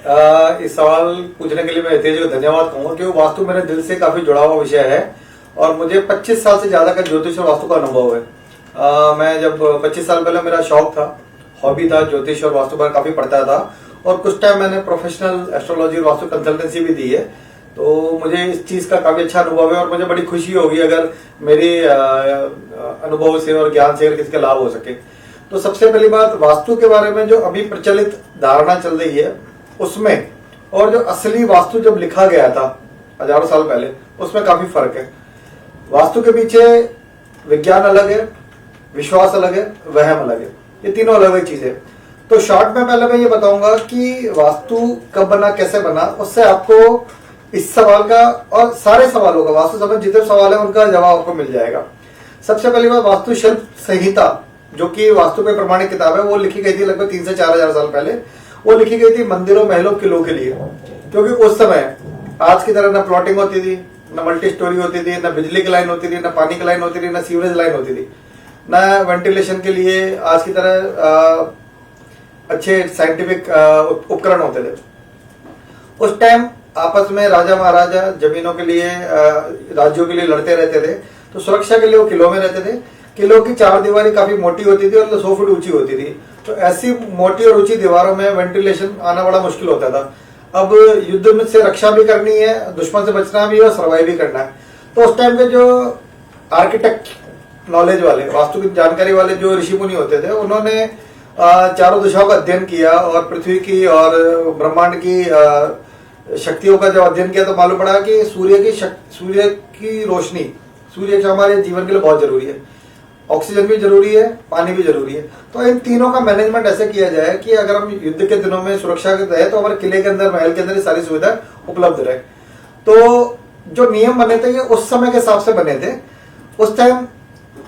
इस सवाल पूछने के लिए मैं हितेश को धन्यवाद कहूंगा क्योंकि वास्तु मेरे दिल से काफी जुड़ा हुआ विषय है और मुझे 25 साल से ज्यादा का ज्योतिष और वास्तु का अनुभव है। मैं जब 25 साल पहले मेरा शौक था, हॉबी था, ज्योतिष और वास्तु पर काफी पढ़ता था और कुछ टाइम मैंने प्रोफेशनल एस्ट्रोलॉजी और वास्तु कंसल्टेंसी भी दी है। तो मुझे इस चीज का काफी अच्छा अनुभव है और मुझे बड़ी खुशी होगी अगर मेरे अनुभव से और ज्ञान से अगर किसी का लाभ हो सके। तो सबसे पहली बात, वास्तु के बारे में जो अभी प्रचलित धारणा चल रही है उसमें और जो असली वास्तु जब लिखा गया था हजारों साल पहले, उसमें काफी फर्क है। वास्तु के पीछे विज्ञान अलग है, विश्वास अलग है, वहम अलग है, ये तीनों अलग अलग चीजें। तो शॉर्ट में पहले मैं ये बताऊंगा कि वास्तु कब बना, कैसे बना, उससे आपको इस सवाल का और सारे सवालों का, वास्तु संबंध जितने सवाल है उनका जवाब आपको मिल जाएगा। सबसे पहली बात, वास्तुशिल्प संहिता जो कि वास्तु पे प्रमाणित किताब है, वो लिखी गई थी लगभग 3 से 4 हजार साल पहले। वो लिखी गई थी मंदिरों, महलों, किलों के लिए, क्योंकि उस समय आज की तरह ना प्लॉटिंग होती थी, ना मल्टी स्टोरी होती थी, ना बिजली की लाइन होती थी, ना पानी की लाइन होती थी, ना सीवरेज लाइन होती थी, ना वेंटिलेशन के लिए आज की तरह अच्छे साइंटिफिक उपकरण होते थे। उस टाइम आपस में राजा महाराजा जमीनों के लिए, राज्यों के लिए लड़ते रहते थे। तो सुरक्षा के लिए वो किलों में रहते थे। किलों की 4 दीवारी काफी मोटी होती थी और 100 फुट ऊंची होती थी। तो ऐसी मोटी और ऊंची दीवारों में वेंटिलेशन आना बड़ा मुश्किल होता था। अब युद्ध में से रक्षा भी करनी है, दुश्मन से बचना भी है और सर्वाइव भी करना है। तो उस टाइम के जो आर्किटेक्ट नॉलेज वाले, वास्तु की जानकारी वाले जो ऋषि मुनि होते थे, उन्होंने चारों दिशाओं का अध्ययन किया और पृथ्वी की और ब्रह्मांड की शक्तियों का जब अध्ययन किया तो मालूम पड़ा कि सूर्य की रोशनी, सूर्य हमारे जीवन के लिए बहुत जरूरी है। ऑक्सीजन भी जरूरी है, पानी भी जरूरी है। तो इन तीनों का मैनेजमेंट ऐसे किया जाए कि अगर हम युद्ध के दिनों में सुरक्षा के तहत तो हमारे किले के अंदर, महल के अंदर ये सारी सुविधाएं उपलब्ध रहे। तो जो नियम बने थे ये उस समय के हिसाब से बने थे। उस टाइम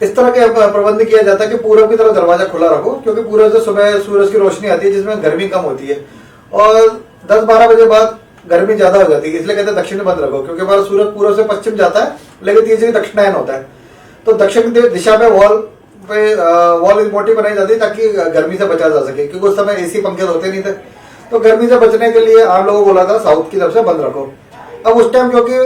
इस तरह के प्रबंध किया जाता है कि पूरब की तरफ दरवाजा खुला रखो, क्योंकि पूरब से सुबह सूरज की रोशनी आती है जिसमें गर्मी कम होती है और 10-12 बजे बाद गर्मी ज्यादा हो जाती है, इसलिए कहते हैं दक्षिण में बंद रखो, क्योंकि हमारा सूरज पूर्व से पश्चिम जाता है लेकिन तीसरी दक्षिणायन होता है। तो दक्षिण दिशा में वॉल मोटी बनाई जाती है ताकि गर्मी से बचा जा सके, क्योंकि उस समय एसी पंखे होते नहीं थे। तो गर्मी से बचने के लिए आम लोगों को बोला था साउथ की तरफ से बंद रखो। अब उस टाइम क्योंकि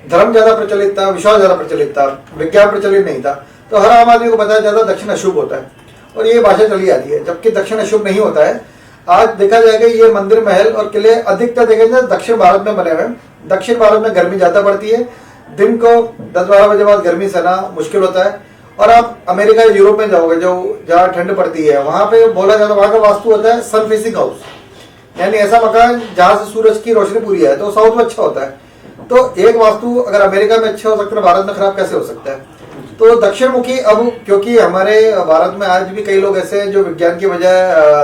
धर्म ज्यादा प्रचलित था, विश्वास ज्यादा प्रचलित था, विज्ञान प्रचलित नहीं था, तो हर आम आदमी को बताया जाता दक्षिण अशुभ होता है और ये भाषा चली आती है, जबकि दक्षिण अशुभ नहीं होता है। आज देखा जाएगा ये मंदिर, महल और किले अधिकतर देखे जाए दक्षिण भारत में बने हुए हैं। दक्षिण भारत में गर्मी ज्यादा पड़ती है, दिन को 10-12 बजे बाद गर्मी सहना मुश्किल होता है। और आप अमेरिका या यूरोप में जाओगे जो जहाँ ठंड पड़ती है, वहां पे बोला जाता है वहां का वास्तु होता है सन फेसिंग हाउस, यानी ऐसा मकान जहां से सूरज की रोशनी पूरी है, तो साउथ में अच्छा होता है। तो एक वास्तु अगर अमेरिका में अच्छा हो सकता है, भारत में खराब कैसे हो सकता है? तो दक्षिण मुखी, अब क्योंकि हमारे भारत में आज भी कई लोग ऐसे हैं जो विज्ञान की बजाय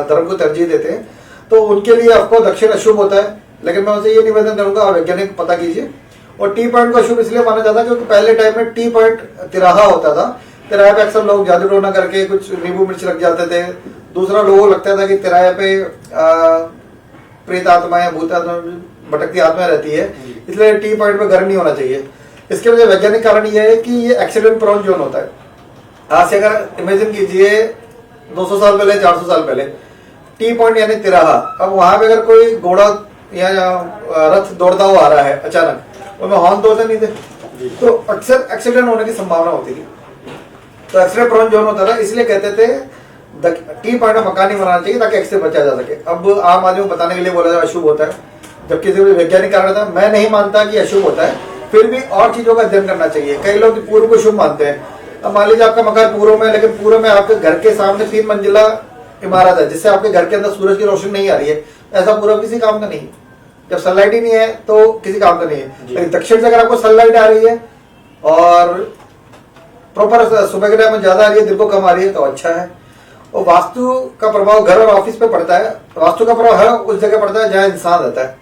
धर्म को तरजीह देते हैं, तो उनके लिए आपको दक्षिण अशुभ होता है। लेकिन मैं उनसे ये निवेदन करूंगा, आप वैज्ञानिक पता कीजिए। और टी पॉइंट को अशुभ इसलिए माना जाता है क्योंकि पहले टाइम में टी पॉइंट तिराहा होता था। तिराहे पे अक्सर लोग जादू टोना करके कुछ नींबू मिर्च लग जाते थे। दूसरा, लोगों को लगता था कि तिराहे पे प्रेत आत्मा या भूत आत्मा, भटकती आत्मा रहती है, इसलिए टी पॉइंट पे गर्म नहीं होना चाहिए। इसके वजह वैज्ञानिक कारण यह है कि ये एक्सीडेंट प्रोन जोन होता है। आज से अगर इमेजिन कीजिए 200 साल पहले, 400 साल पहले, टी पॉइंट यानी तिराहा, अब वहां पे अगर कोई घोड़ा या रथ दौड़ता हुआ आ रहा है अचानक, तो मैं हॉर्न तोड़ते नहीं थे, तो अक्सर एक्सीडेंट होने की संभावना होती थी। तो एक्सीडेंट प्रोन जोन होता था, इसलिए कहते थे टी पॉइंट में मकान नहीं बनाना चाहिए ताकि एक्सीडेंट बचा जा सके। अब आम आदमी को बताने के लिए बोला जाए अशुभ होता है, जबकि वैज्ञानिक कारण था। मैं नहीं मानता कि अशुभ होता है, फिर भी और चीजों का अध्ययन करना चाहिए। कई लोग पूर्व को शुभ मानते हैं। अब मान लीजिए आपका मकान पूर्व में, लेकिन पूर्व में आपके घर के सामने 3 मंजिला इमारत है जिससे आपके घर के अंदर सूरज की रोशनी नहीं आ रही है, ऐसा पूर्व किसी काम का नहीं। जब सनलाइट ही नहीं है तो किसी काम का नहीं है। लेकिन दक्षिण से अगर आपको सनलाइट आ रही है और प्रॉपर सुबह के टाइम में ज्यादा आ रही है, दिन को कम आ रही है, तो अच्छा है। और वास्तु का प्रभाव घर और ऑफिस पे पड़ता है। वास्तु का प्रभाव हर उस जगह पड़ता है जहाँ इंसान रहता है।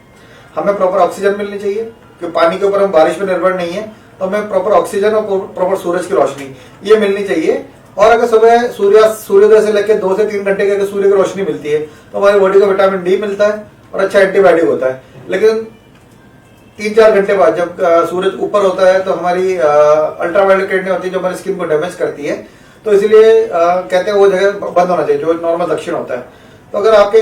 हमें प्रॉपर ऑक्सीजन मिलनी चाहिए, क्योंकि पानी के ऊपर हम बारिश पे निर्भर नहीं है, तो हमें प्रॉपर ऑक्सीजन और प्रॉपर सूरज की रोशनी ये मिलनी चाहिए। और अगर सुबह सूर्योदय से लेकर 2 से 3 घंटे के सूर्य की रोशनी मिलती है तो हमारी बॉडी को विटामिन डी मिलता है और अच्छा एंटीबायोटिक होता है। लेकिन 3-4 घंटे बाद जब सूरज ऊपर होता है तो हमारी अल्ट्रावायलेट किरणें होती है जो हमारी स्किन को डैमेज करती है। तो इसलिए कहते हैं वो जगह बंद होना चाहिए जो नॉर्मल दक्षिण होता है। तो अगर आपके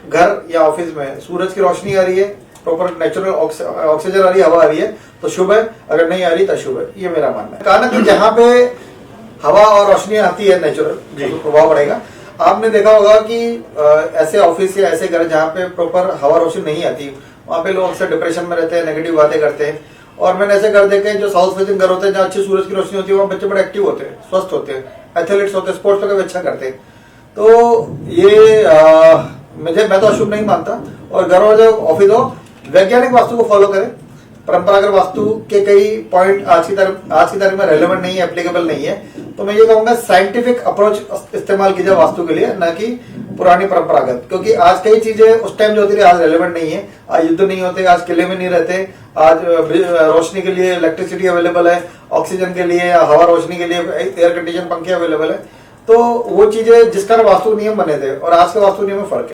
घर या ऑफिस में सूरज की रोशनी आ रही है, प्रॉपर नेचुरल ऑक्सीजन आ रही है, हवा आ रही है तो शुभ है, अगर नहीं आ रही तो शुभ है, ये मेरा मानना है। कहा ना कि जहां पे हवा और रोशनी आती है नेचुरल तो प्रभाव पड़ेगा। आपने देखा होगा कि ऐसे ऑफिस या ऐसे घर जहाँ पे प्रॉपर हवा रोशनी नहीं आती, वहां पे लोग अक्सर डिप्रेशन में रहते हैं, नेगेटिव बातें करते हैं। और मैंने ऐसे घर देखे हैं जो साउथ फेसिंग घर होते हैं, जहाँ अच्छी सूरज की रोशनी होती है, वहाँ बच्चे बड़े एक्टिव होते हैं, स्वस्थ होते हैं, एथलीट्स होते हैं, स्पोर्ट्स वगैरह अच्छा करते हैं। तो ये मैं तो अशुभ नहीं मानता। और घर हो जो ऑफिस हो, वैज्ञानिक वास्तु को फॉलो करें। परंपरागत वास्तु के कई पॉइंट आज की तारीख में रेलेवेंट नहीं है, एप्लीकेबल नहीं है। तो मैं ये कहूंगा साइंटिफिक अप्रोच इस्तेमाल कीजिए वास्तु के लिए, न कि पुरानी परंपरागत। क्योंकि आज कई चीजें उस टाइम जो होती थी आज रेलेवेंट नहीं है। आज युद्ध नहीं होते, आज किले में नहीं रहते, आज रोशनी के लिए इलेक्ट्रिसिटी अवेलेबल है, ऑक्सीजन के लिए, हवा रोशनी के लिए एयर कंडीशन पंखे अवेलेबल है। तो वो चीजें जिस कारण वास्तु नियम बने थे और आज के वास्तु नियम में फर्क है।